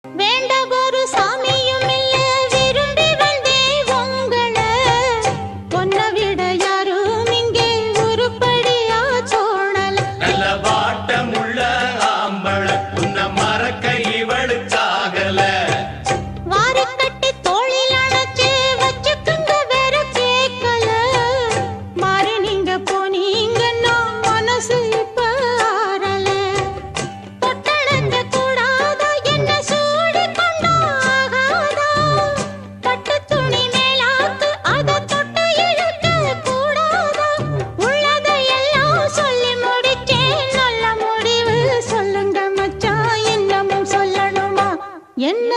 வேண்ட ஒரு சாமியும் இல்ல விரும்பி வந்தே உங்கள பொன்ன விட யாரும் இங்கே உருப்படியா சோழல நல்ல வாட்டமுள்ள ஆம்பள உன்ன மறக்க இவளுக்காகல வாரி கட்டி தோளில் அணைச்சு வச்சுக்குங்க வேற கேட்கல மாறி நீங்க போனீங்கன்னா மனசு இப்ப ஆறல தொட்டடங்க கூடாதா என்ன சூடி கொண்டா ஆகாதா பட்டு துணி மேலாக்கு அத தொட்ட இழுக்க கூடாதா உள்ளதையெல்லாம் சொல்லி முடிச்சேன் நல்ல முடிவு சொல்லுங்க மச்சான் இன்னமும் சொல்லணுமா என்ன